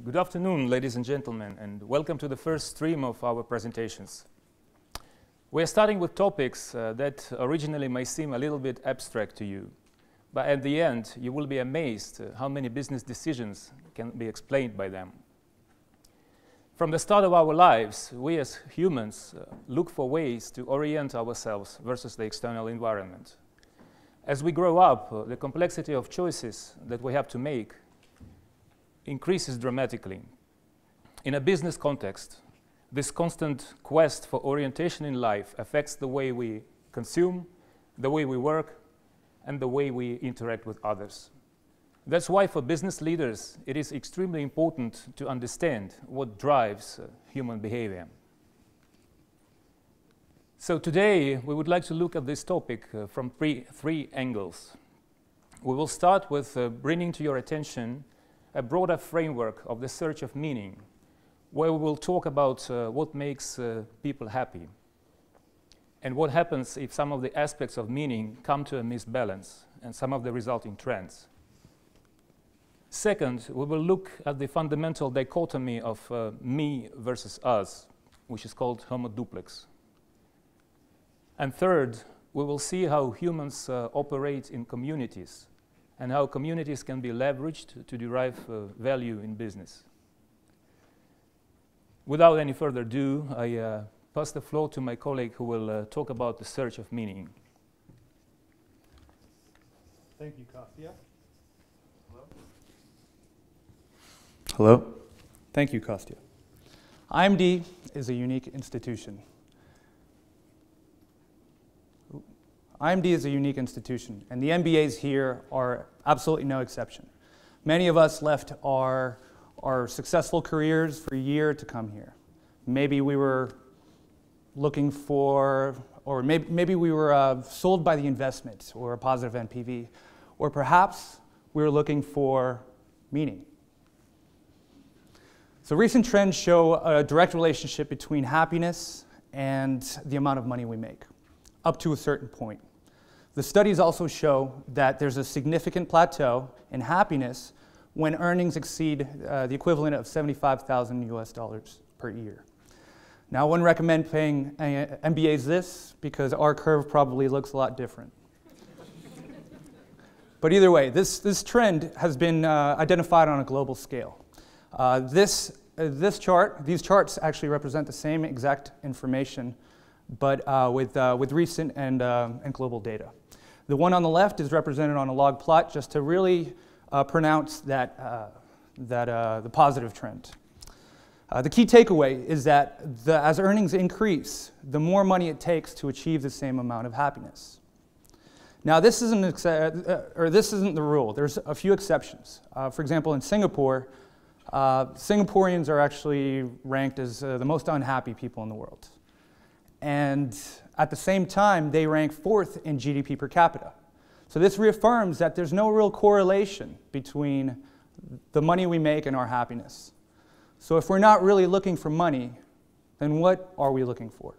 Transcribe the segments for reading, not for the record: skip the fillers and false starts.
Good afternoon, ladies and gentlemen, and welcome to the first stream of our presentations. We are starting with topics that originally may seem a little bit abstract to you, but at the end you will be amazed how many business decisions can be explained by them. From the start of our lives, we as humans look for ways to orient ourselves versus the external environment. As we grow up, the complexity of choices that we have to make increases dramatically. In a business context, this constant quest for orientation in life affects the way we consume, the way we work, and the way we interact with others. That's why for business leaders, it is extremely important to understand what drives human behavior. So today, we would like to look at this topic from three angles. We will start with bringing to your attention a broader framework of the search of meaning, where we will talk about what makes people happy and what happens if some of the aspects of meaning come to a misbalance and some of the resulting trends. Second, we will look at the fundamental dichotomy of me versus us, which is called homo duplex. And third, we will see how humans operate in communities and how communities can be leveraged to derive value in business. Without any further ado, I pass the floor to my colleague who will talk about the search of meaning. Thank you, Kostya. Hello? Thank you, Kostya. IMD is a unique institution. IMD is a unique institution, and the MBAs here are absolutely no exception. Many of us left our successful careers for a year to come here. Maybe we were looking for, or maybe we were sold by the investment or a positive NPV, or perhaps we were looking for meaning. So recent trends show a direct relationship between happiness and the amount of money we make, up to a certain point. The studies also show that there's a significant plateau in happiness when earnings exceed the equivalent of $75,000 US per year. Now, I wouldn't recommend paying MBAs this because our curve probably looks a lot different. But either way, this trend has been identified on a global scale. These charts actually represent the same exact information, but with recent and global data. The one on the left is represented on a log plot just to really pronounce the positive trend. The key takeaway is that as earnings increase, the more money it takes to achieve the same amount of happiness. Now, this isn't the rule. There's a few exceptions. For example, in Singapore, Singaporeans are actually ranked as the most unhappy people in the world. And at the same time, they rank 4th in GDP per capita. So this reaffirms that there's no real correlation between the money we make and our happiness. So if we're not really looking for money, then what are we looking for?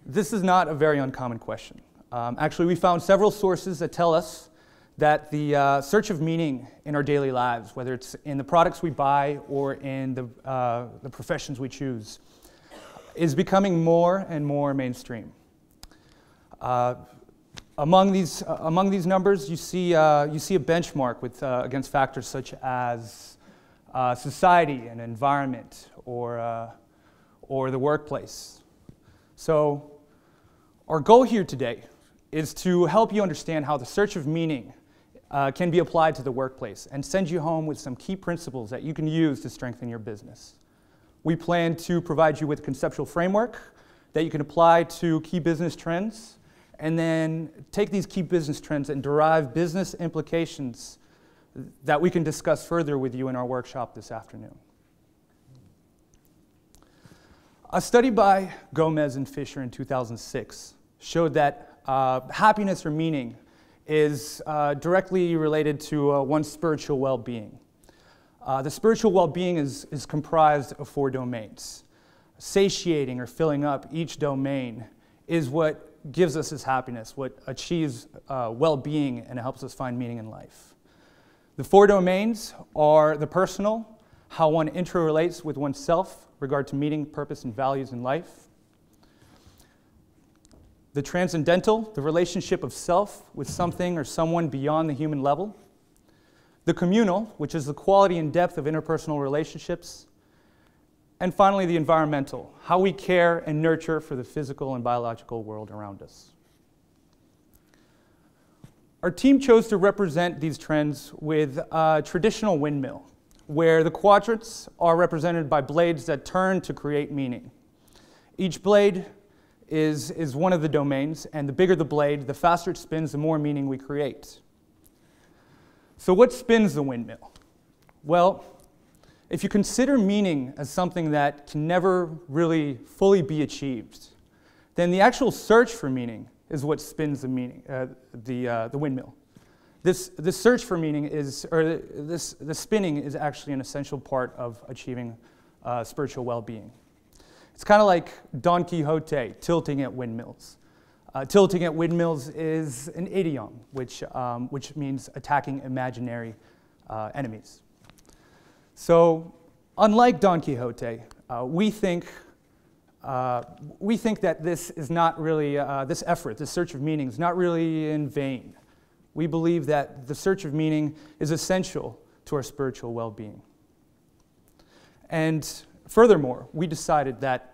This is not a very uncommon question. Actually, we found several sources that tell us that the search of meaning in our daily lives, whether it's in the products we buy or in the professions we choose, is becoming more and more mainstream. Among these numbers, you see a benchmark against factors such as society and environment or the workplace. So our goal here today is to help you understand how the search of meaning can be applied to the workplace and send you home with some key principles that you can use to strengthen your business. We plan to provide you with a conceptual framework that you can apply to key business trends, and then take these key business trends and derive business implications that we can discuss further with you in our workshop this afternoon. A study by Gomez and Fisher in 2006 showed that happiness or meaning is directly related to one's spiritual well-being. The spiritual well-being is comprised of 4 domains. Satiating or filling up each domain is what gives us this happiness, what achieves well-being and helps us find meaning in life. The 4 domains are the personal, how one interrelates with oneself, regard to meaning, purpose, and values in life. The transcendental, the relationship of self with something or someone beyond the human level. The communal, which is the quality and depth of interpersonal relationships. And finally, the environmental, how we care and nurture for the physical and biological world around us. Our team chose to represent these trends with a traditional windmill, where the quadrants are represented by blades that turn to create meaning. Each blade is one of the domains, and the bigger the blade, the faster it spins, the more meaning we create. So what spins the windmill? Well, if you consider meaning as something that can never really fully be achieved, then the actual search for meaning is what spins the meaning, the windmill. This search for meaning the spinning is actually an essential part of achieving spiritual well-being. It's kind of like Don Quixote tilting at windmills. Tilting at windmills is an idiom, which means attacking imaginary enemies. So, unlike Don Quixote, we think that this is not really, this effort, this search of meaning is not really in vain. We believe that the search of meaning is essential to our spiritual well-being. And furthermore, we decided that,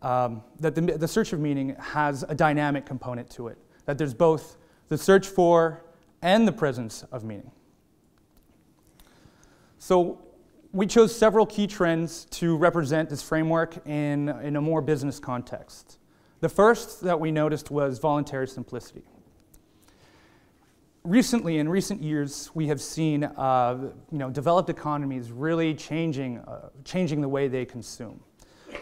the search of meaning has a dynamic component to it, that there's both the search for and the presence of meaning. So we chose several key trends to represent this framework in a more business context. The first that we noticed was voluntary simplicity. Recently, in recent years, we have seen developed economies really changing the way they consume.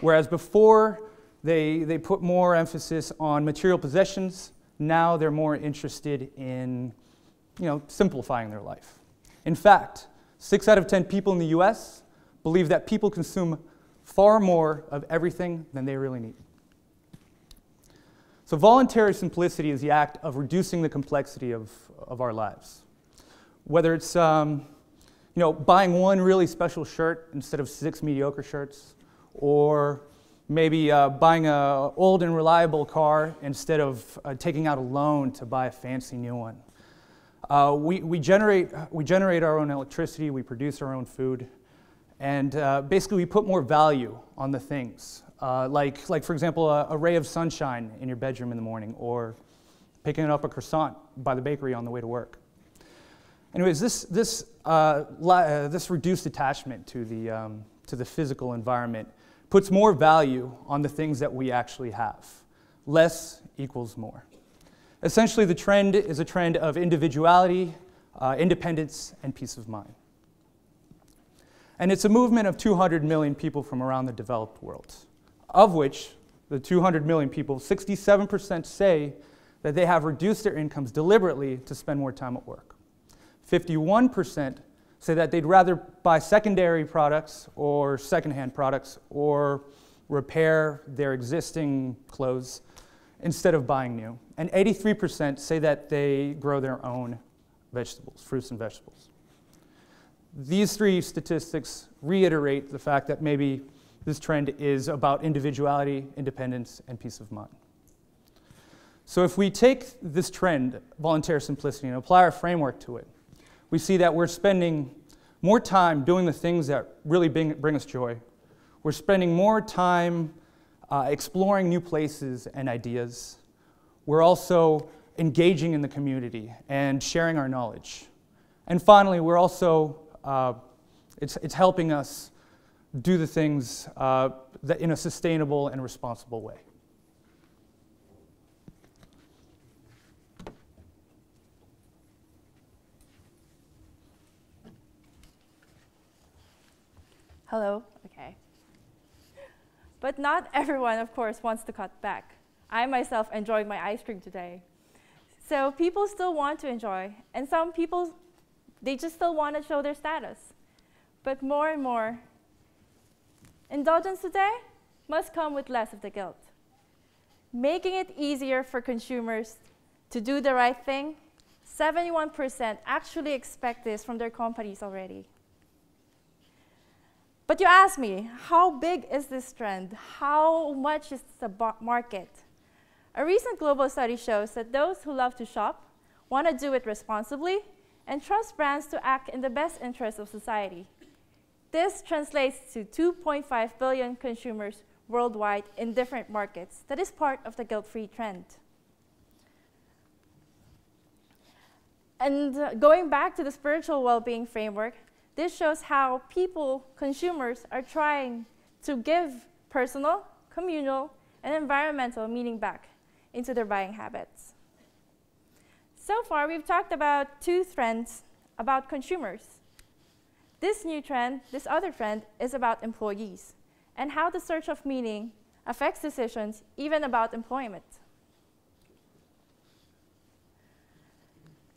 Whereas before, they put more emphasis on material possessions, now they're more interested in simplifying their life. In fact, 6 out of 10 people in the US believe that people consume far more of everything than they really need. So voluntary simplicity is the act of reducing the complexity of our lives. Whether it's buying one really special shirt instead of 6 mediocre shirts, or maybe buying an old and reliable car instead of taking out a loan to buy a fancy new one. We generate our own electricity, we produce our own food, and basically we put more value on the things. Like for example, a ray of sunshine in your bedroom in the morning, or picking up a croissant by the bakery on the way to work. Anyways, this reduced attachment to the physical environment puts more value on the things that we actually have. Less equals more. Essentially, the trend is a trend of individuality, independence, and peace of mind. And it's a movement of 200 million people from around the developed world, of which the 200 million people, 67% say that they have reduced their incomes deliberately to spend more time at work. 51% say that they'd rather buy secondary products or secondhand products or repair their existing clothes instead of buying new. And 83% say that they grow their own vegetables, fruits and vegetables. These 3 statistics reiterate the fact that maybe this trend is about individuality, independence, and peace of mind. So if we take this trend, voluntary simplicity, and apply our framework to it, we see that we're spending more time doing the things that really bring us joy. We're spending more time exploring new places and ideas. We're also engaging in the community and sharing our knowledge. And finally, we're also, it's helping us do the things that in a sustainable and responsible way. Hello, okay. But not everyone, of course, wants to cut back. I myself enjoyed my ice cream today. So people still want to enjoy, and some people, they just still want to show their status. But more and more, indulgence today must come with less of the guilt. Making it easier for consumers to do the right thing 71% actually expect this from their companies already. But you ask me, how big is this trend? How much is the market? A recent global study shows that those who love to shop want to do it responsibly and trust brands to act in the best interest of society. This translates to 2.5 billion consumers worldwide in different markets. That is part of the guilt-free trend. And going back to the spiritual well-being framework, this shows how people, consumers, are trying to give personal, communal, and environmental meaning back into their buying habits. So far, we've talked about two trends about consumers. This new trend, this other trend, is about employees and how the search of meaning affects decisions even about employment.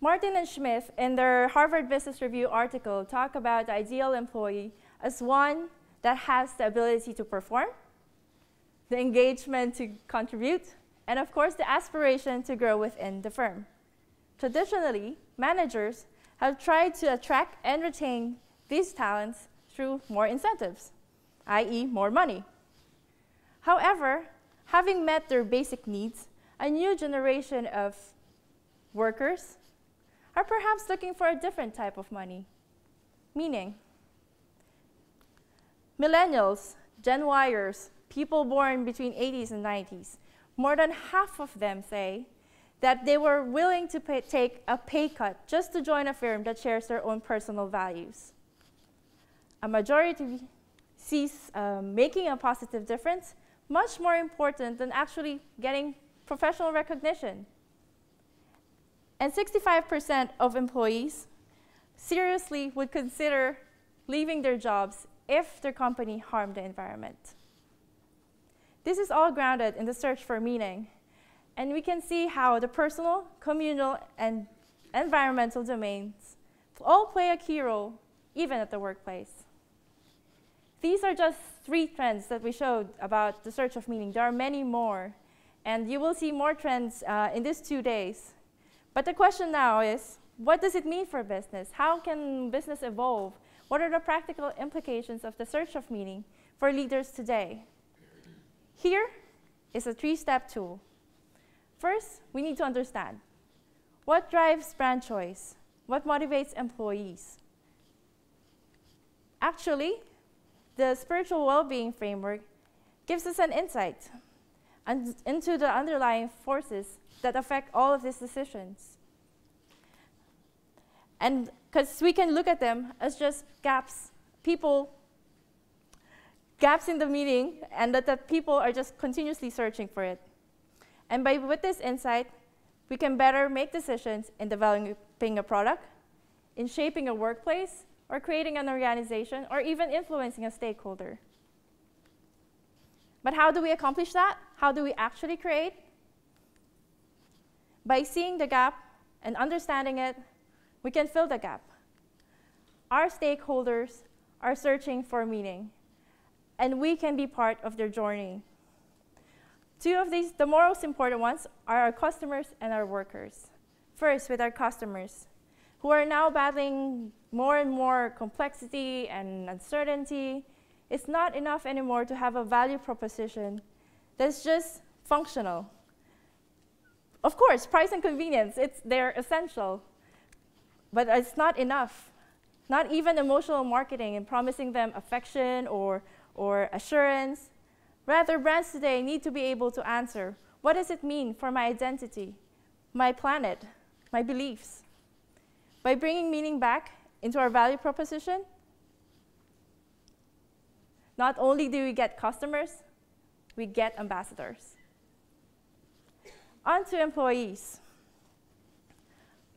Martin and Smith, in their Harvard Business Review article, talk about the ideal employee as one that has the ability to perform, the engagement to contribute, and of course, the aspiration to grow within the firm. Traditionally, managers have tried to attract and retain these talents through more incentives, i.e., more money. However, having met their basic needs, a new generation of workers are perhaps looking for a different type of money, meaning millennials, Gen Yers, people born between 80s and 90s, more than half of them say that they were willing to take a pay cut just to join a firm that shares their own personal values. A majority sees making a positive difference much more important than actually getting professional recognition. And 65% of employees seriously would consider leaving their jobs if their company harmed the environment. This is all grounded in the search for meaning. And we can see how the personal, communal, and environmental domains all play a key role, even at the workplace. These are just 3 trends that we showed about the search of meaning. There are many more. And you will see more trends in these 2 days. But the question now is, what does it mean for business? How can business evolve? What are the practical implications of the search of meaning for leaders today? Here is a 3-step tool. First, we need to understand what drives brand choice, what motivates employees. Actually, the spiritual well-being framework gives us an insight into the underlying forces that affect all of these decisions. And because we can look at them as just gaps in the meaning, and that people are just continuously searching for it. And with this insight, we can better make decisions in developing a product, in shaping a workplace, or creating an organization, or even influencing a stakeholder. But how do we accomplish that? How do we actually create? By seeing the gap and understanding it, we can fill the gap. Our stakeholders are searching for meaning, and we can be part of their journey. 2 of these, the most important ones, are our customers and our workers. First, with our customers, who are now battling more and more complexity and uncertainty. It's not enough anymore to have a value proposition that's just functional. Of course, price and convenience, they're essential, but it's not enough. Not even emotional marketing and promising them affection or assurance. Rather, brands today need to be able to answer, what does it mean for my identity, my planet, my beliefs? By bringing meaning back into our value proposition, not only do we get customers, we get ambassadors. On to employees.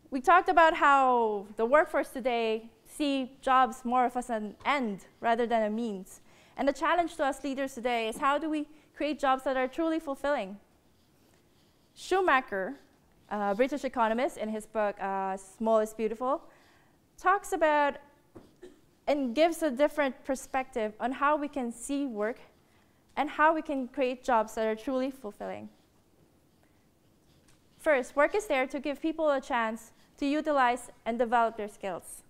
We talked about how the workforce today see jobs more of as an end rather than a means. And the challenge to us leaders today is, how do we create jobs that are truly fulfilling? Schumacher, a British economist, in his book, Small is Beautiful, talks about and gives a different perspective on how we can see work and how we can create jobs that are truly fulfilling. First, work is there to give people a chance to utilize and develop their skills.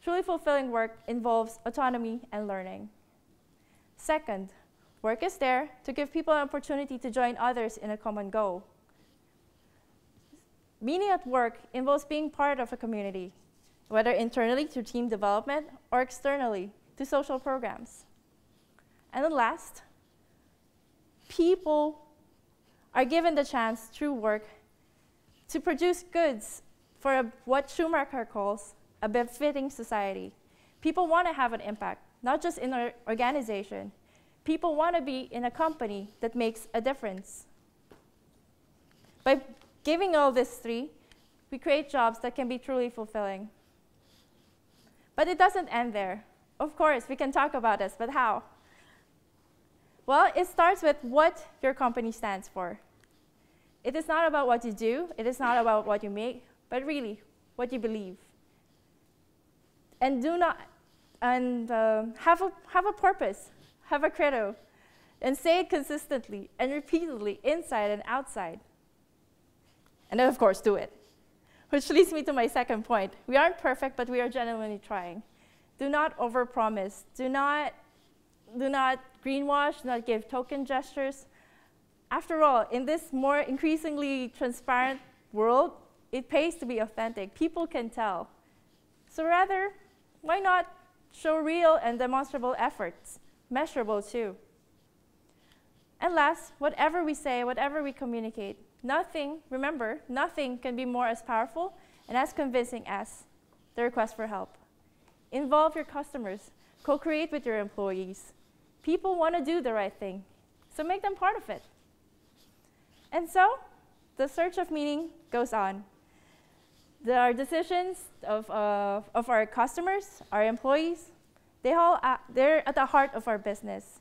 Truly fulfilling work involves autonomy and learning. Second, work is there to give people an opportunity to join others in a common goal. Meaning at work involves being part of a community, whether internally through team development or externally to social programs. And then last, people are given the chance through work to produce goods for what Schumacher calls a befitting society. People want to have an impact, not just in our organization. People want to be in a company that makes a difference. By giving all these three, we create jobs that can be truly fulfilling. But it doesn't end there. Of course, we can talk about this, but how? Well, it starts with what your company stands for. It is not about what you do, it is not about what you make, but really what you believe. And have a purpose, have a credo, and say it consistently and repeatedly inside and outside. And then, of course, do it. Which leads me to my second point. We aren't perfect, but we are genuinely trying. Do not overpromise. Do not greenwash, do not give token gestures. After all, in this more increasingly transparent world, it pays to be authentic. People can tell. So rather, why not show real and demonstrable efforts, measurable too? And last, whatever we say, whatever we communicate, remember, nothing can be more as powerful and as convincing as the request for help. Involve your customers. Co-create with your employees. People want to do the right thing, so make them part of it. And so, the search of meaning goes on. There are decisions of our customers, our employees. They're at the heart of our business.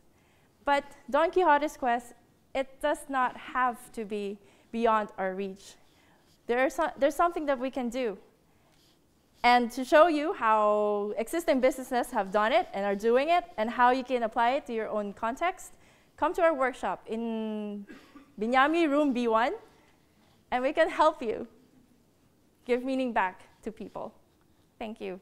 But Don Quixote's quest, it does not have to be beyond our reach. There's something that we can do. And to show you how existing businesses have done it and are doing it, and how you can apply it to your own context, come to our workshop in Binyami Room B1, and we can help you give meaning back to people. Thank you.